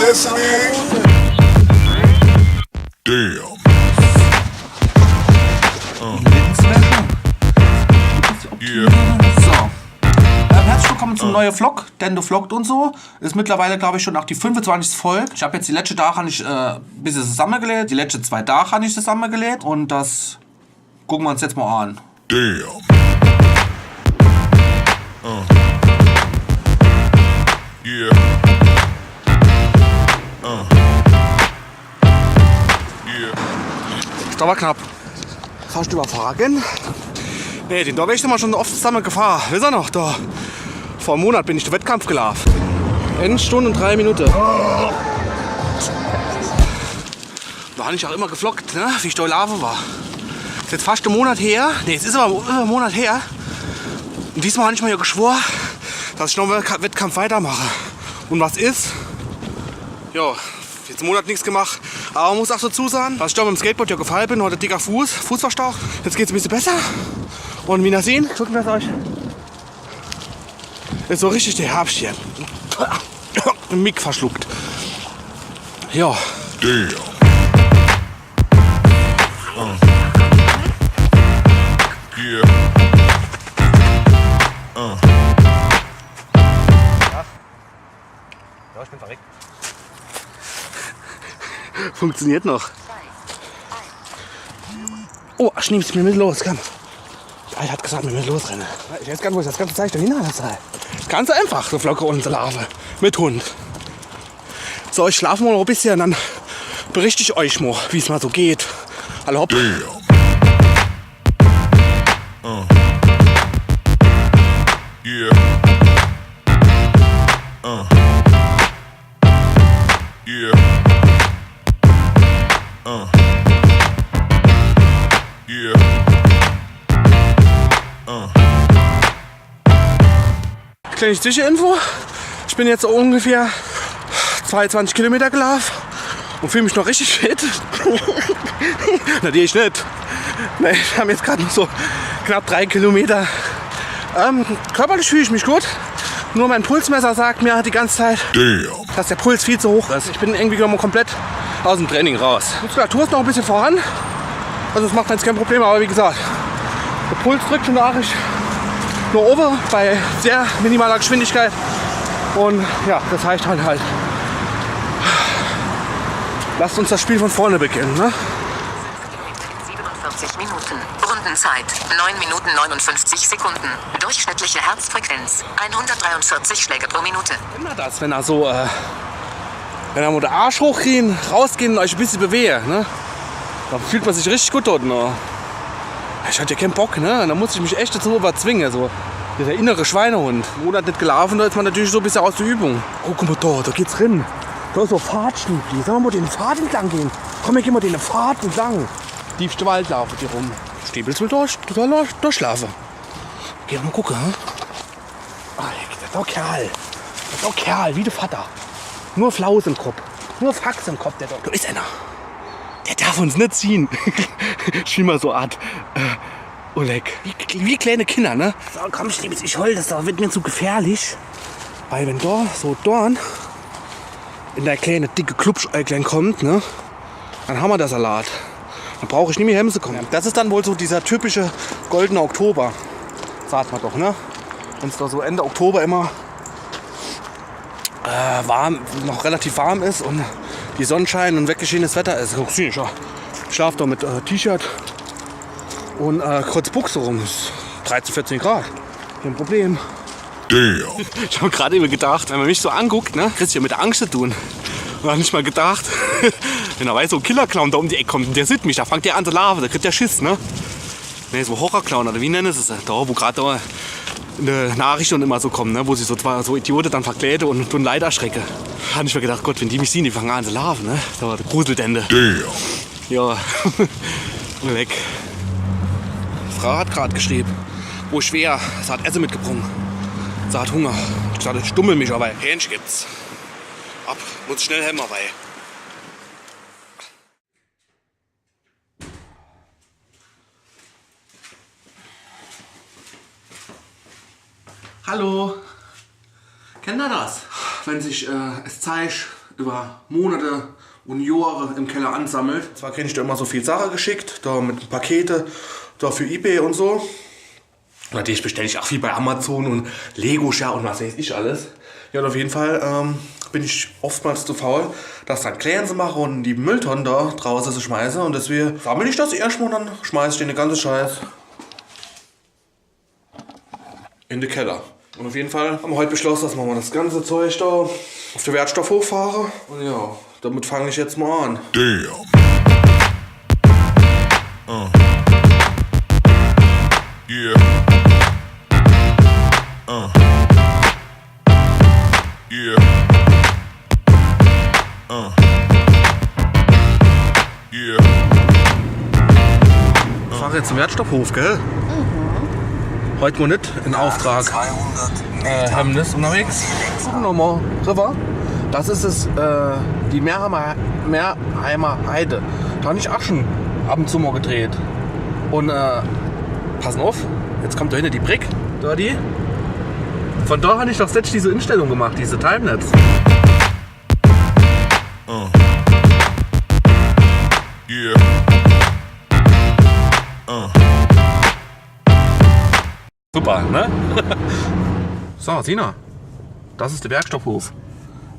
listening? Damn. Yeah. So. Herzlich willkommen zum neuen Vlog. Dendo vloggt und so. Ist mittlerweile, glaube ich, schon nach die 25. Folge. Ich habe jetzt die letzte Tage ein bisschen zusammengelegt. Die letzten 2 Tage habe ich zusammengelegt. Und das gucken wir uns jetzt mal an. Damn. Yeah. Yeah. Das war knapp. Fast überfahren. Nee, den da bin ich immer schon oft zusammen gefahren. Wisst ihr noch? Da. Vor einem Monat bin ich den Wettkampf gelaufen. Endstunde und 3 Minuten. Da habe ich auch immer gefloggt, ne? Wie ich da laufen war. Das ist jetzt fast ein Monat her. Nee, es ist aber über einen Monat her. Und diesmal habe ich mir ja geschworen, dass ich noch einen Wettkampf weitermache. Und was ist? Ja, jetzt einen Monat nichts gemacht. Aber man muss auch dazu sagen, dass ich da mit dem Skateboard ja gefallen bin. Heute dicker Fuß verstaucht. Jetzt geht es ein bisschen besser. Und wie ihr seht, gucken wir es euch. Ist so richtig der Herbst hier. Mick verschluckt. Ja. Damn. Yeah. Ja, ich bin verreckt. Funktioniert noch. Oh, ich nehme es mir mit los, komm. Alter hat gesagt, wir müssen losrennen. Ich weiß gar nicht, wo ich das ganze Zeug dahin habe. Ganz einfach, so Flocke und Larve. Mit Hund. So, ich schlafe mal noch ein bisschen, dann berichte ich euch mal, wie es mal so geht. Alle hopp. Damn. Yeah. Yeah. Yeah. Kleine Zwischeninfo. Ich bin jetzt so ungefähr 22 Kilometer gelaufen und fühle mich noch richtig fit. Natürlich nicht. Nee, ich habe jetzt gerade noch so knapp 3 Kilometer. Körperlich fühle ich mich gut. Nur mein Pulsmesser sagt mir die ganze Zeit, Damn. dass der Puls viel zu hoch ist. Ich bin irgendwie noch komplett aus dem Training raus. Die Muskulatur ist noch ein bisschen voran. Also das macht jetzt kein Problem, aber wie gesagt, der Puls drückt schon nach. Ich nur oben bei sehr minimaler Geschwindigkeit. Und ja, das heißt halt. Lasst uns das Spiel von vorne beginnen, ne? 47 Minuten. Rundenzeit 9 Minuten 59 Sekunden. Durchschnittliche Herzfrequenz 143 Schläge pro Minute. Immer das, wenn er so, wenn er mit der Arsch hochgehen, rausgehen und euch ein bisschen bewegen, ne? Da fühlt man sich richtig gut dort, ne? Ich hatte ja keinen Bock, ne? Da musste ich mich echt dazu überzwingen, so. Der innere Schweinehund. Einen Monat nicht gelaufen, da ist man natürlich so ein bisschen aus der Übung. Oh, guck mal da geht's rein. Da ist so Fahrtstübli. Sollen wir mal den Pfad entlang gehen? Komm, wir gehen mal den Pfad entlang. Tiefste Wald laufen die rum. Stiebels will durchlaufen. Geh mal gucken, hm? Oh, das ist auch Kerl. Das ist auch Kerl, wie der Vater. Nur Flaus im Kopf. Nur Fax im Kopf, der da. Da ist einer. Der darf uns nicht ziehen. Spiel mal so Art. Oleg. Wie kleine Kinder, ne? So, komm, Stiebels, ich hol das, da wird mir zu gefährlich. Weil wenn da so Dorn in der kleine dicke Klubschäuglein kommt, ne? Dann haben wir das Salat. Dann brauche ich nicht mehr Hemse kommen. Das ist dann wohl so dieser typische goldene Oktober. Sagt man doch, ne? Wenn es da so Ende Oktober immer warm, noch relativ warm ist und die Sonnenschein und weggeschehenes Wetter ist. Ich schlafe da mit T-Shirt und kurz Buchse rum. 13, 14 Grad. Kein Problem. Damn. Ich habe gerade eben gedacht, wenn man mich so anguckt, ne, kriegst du ja mit der Angst zu tun. Und habe nicht mal gedacht, wenn er weiß, so ein Killer-Clown da um die Ecke kommt und der sieht mich, da fängt der an zu laufen, da kriegt der Schiss, ne? Ne, so Horror-Clown oder wie nennen sie es? Da, wo gerade da in der Nachrichten immer so kommen, ne? Wo sie so Idioten dann verkleiden und Leid erschrecken. Da habe ich mir gedacht, Gott, wenn die mich sehen, die fangen an zu laufen, ne? Da war der Gruseltende. Damn. Ja, weg. Die Frau hat gerade geschrieben, wo schwer, sie hat Essen mitgebracht. Sie hat Hunger. Ich gesagt, ich stummel mich, aber Hähnchen gibt's. Ab, muss schnell Hämmer bei. Hallo. Kennt ihr das? Wenn sich es zeigt, über Monate und Jahre im Keller ansammelt. Zwar kriege ich da immer so viel Sachen geschickt, da mit Pakete, da für eBay und so. Natürlich bestelle ich auch viel bei Amazon und Lego und was weiß ich alles. Ja, und auf jeden Fall bin ich oftmals zu faul, das dann klären zu machen und die Mülltonnen da draußen zu schmeißen. Und deswegen sammle ich das erstmal und dann schmeiße ich den ganzen Scheiß in den Keller. Und auf jeden Fall haben wir heute beschlossen, dass wir das ganze Zeug da auf den Wertstoff hochfahren. Und ja, damit fange ich jetzt mal an. Damn. Yeah. Yeah. Yeah. Ich fahre jetzt zum Wertstoffhof, gell? Heute mal nicht in Auftrag. 200 Hemmnis unterwegs. Nochmal rüber. Das ist es, die Meerheimer Heide. Da habe ich auch schon ab und zu mal gedreht. Und passen auf, jetzt kommt da hinten die Brick. Da die. Von da habe ich doch selbst diese Instellung gemacht, diese Timelapse. Yeah. Super, ne? So, Sina. Das ist der Werkstoffhof.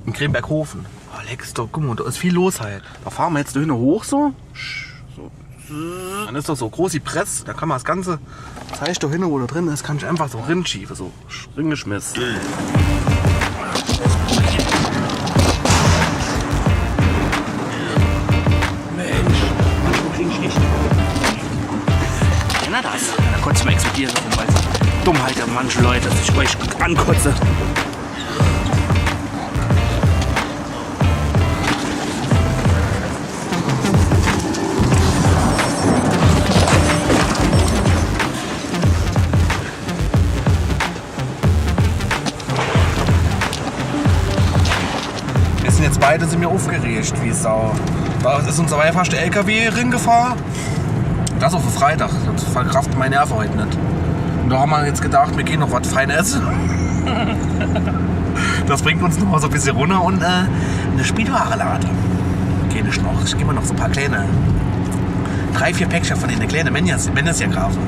In Kremberghofen. Oh, leck's doch, guck mal, da ist viel los halt. Da fahren wir jetzt da hinten hoch so. Dann ist doch so groß die Press. Da kann man das ganze Zeug da hinten, wo da drin ist, kann ich einfach so rinschieben, so ringeschmiss. Mensch, manchmal krieg ich echt. Kennt ihr das? Da kotze ich mal explodieren, weil Dummheit der manche Leute sich euch ankotze. Jetzt beide sind mir aufgeregt, wie Sau. Da ist unser fast der LKW reingefahren. Das auf den Freitag. Das verkraftet meine Nerven heute nicht. Und da haben wir jetzt gedacht, wir gehen noch was Feines. Das bringt uns noch mal so ein bisschen runter und eine Spielwarenlade. Gehen nicht noch. Ich gebe mir noch so ein paar kleine. 3-4 Päckchen von den kleinen Mennesjagrafen.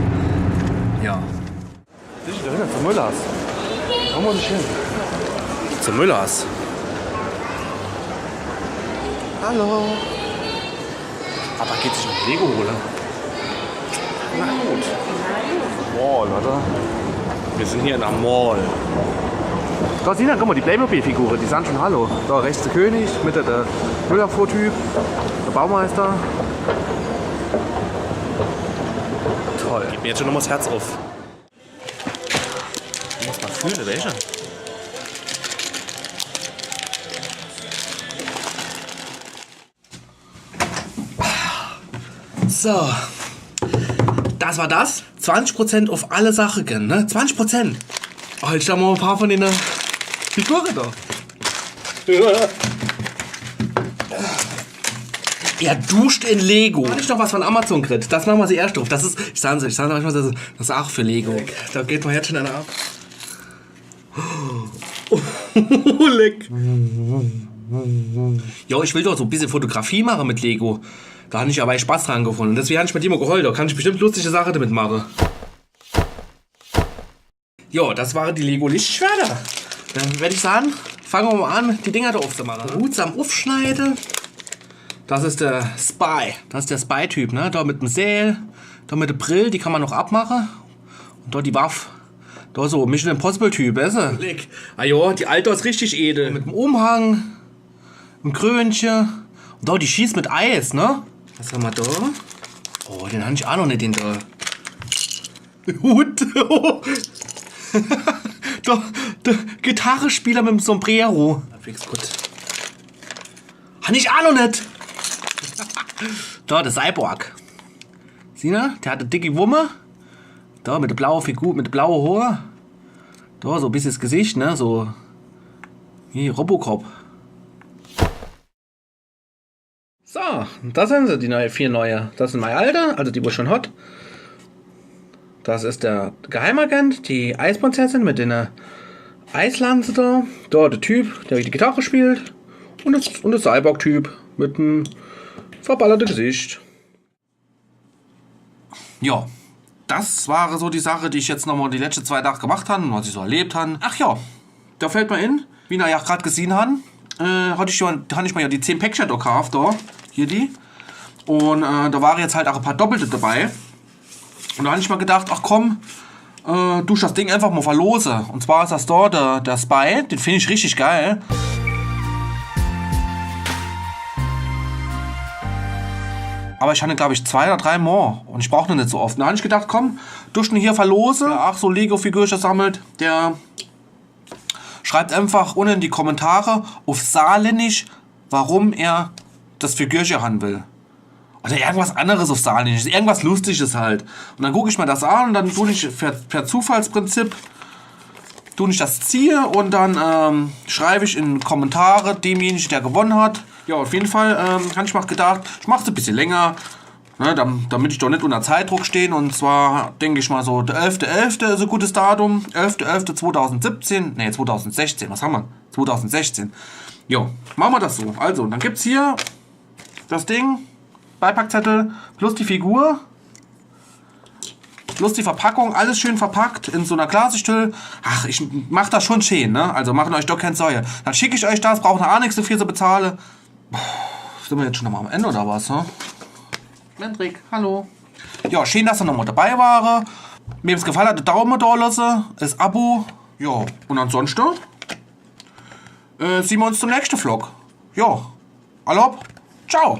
Ja. Ich da hinten zum Müllers. Wo muss ich hin? Zum Müllers. Hallo. Aber geht sich noch Lego holen? Na gut. Mall, oder? Wir sind hier in einem Mall. Da sind ja, guck mal, die Playmobil-Figuren, die sind schon hallo. Da rechts der König, Mitte der Müller-Typ, der Baumeister. Toll. Geht mir jetzt schon nochmal das Herz auf. Ich muss mal fühlen, welche? So, das war das. 20% auf alle Sachen, ne? 20%. Oh, jetzt haben wir ein paar von den Figuren da. Er duscht in Lego. Habe ich noch was von Amazon gekriegt? Das machen wir sie erst drauf. Das ist, ich sage manchmal, das ist auch für Lego. Da geht man jetzt schon einer ab. Oh, leck. Jo, ich will doch so ein bisschen Fotografie machen mit Lego. Da habe ich aber Spaß dran gefunden. Deswegen habe ich mit dir mal geheult. Da kann ich bestimmt lustige Sachen damit machen. Jo, das waren die Lego-Lichtschwerter. Dann werde ich sagen, fangen wir mal an, die Dinger da aufzumachen. Behutsam aufschneiden. Das ist der Spy. Das ist der Spy-Typ, ne? Da mit dem Säl, da mit der Brille, die kann man noch abmachen. Und da die Waffe. Da so, Mission Impossible-Typ, weißt du? Leck. Ah jo, die Alte ist richtig edel. Mit dem Umhang, ein Krönchen. Und da, die schießt mit Eis, ne? Was haben wir da? Oh, den habe ich auch noch nicht, den da. Hut. Oh. Der Gitarrespieler mit dem Sombrero. Halbwegs gut. Habe ich auch noch nicht. Da, der Cyborg. Sieh ne? Der hat eine dicke Wumme. Da, mit der blauen Figur, mit der blauen Haare. Da, so ein bisschen das Gesicht, ne? So. Wie Robocop. So, das sind sie, die 4 neue. Das sind meine alte, also die wo schon hat. Das ist der Geheimagent, die Eisprinzessin mit den Eislanze da. Da der Typ, der die Gitarre spielt. Und der Cyborg-Typ mit einem verballerten Gesicht. Ja, das war so die Sache, die ich jetzt nochmal die letzten 2 Tage gemacht habe, was ich so erlebt habe. Ach ja, da fällt mir in, wie ihr ja gerade gesehen habt, hatte ich mir ja die 10 Päckchen da gekauft, da, hier die. Und da waren jetzt halt auch ein paar Doppelte dabei. Und da habe ich mir gedacht, ach komm, du das Ding einfach mal verlose. Und zwar ist das da der Spy, den finde ich richtig geil. Aber ich hatte, glaube ich, 2 oder 3 Mal. Und ich brauche noch nicht so oft. Da habe ich gedacht, komm, du hier verlose. Der auch so Lego-Figürchen sammelt, der schreibt einfach unten in die Kommentare auf Saarländisch, warum er das Figürchen haben will. Oder irgendwas anderes auf Saarländisch. Irgendwas Lustiges halt. Und dann gucke ich mir das an und dann tue ich per Zufallsprinzip das ziehe und dann schreibe ich in Kommentare demjenigen, der gewonnen hat. Ja, auf jeden Fall habe ich mir gedacht, ich mache es ein bisschen länger, ne, damit ich doch nicht unter Zeitdruck stehe. Und zwar denke ich mal so, der 11.11. ist ein gutes Datum. 11.11.2017, ne 2016, was haben wir? 2016. Jo, machen wir das so. Also, dann gibt es hier das Ding, Beipackzettel plus die Figur. Plus die Verpackung, alles schön verpackt in so einer Glashülle. Ach, ich mach das schon schön, ne? Also machen euch doch keine Sorge. Dann schicke ich euch das, braucht ihr auch nichts so viel zu bezahlen. Sind wir jetzt schon nochmal am Ende oder was, ne? Mendrik, hallo. Ja, schön, dass ihr nochmal dabei war. Mir es gefallen hat, Daumen da lassen, das Abo. Ja, und ansonsten sehen wir uns zum nächsten Vlog. Ja, hallo, ciao.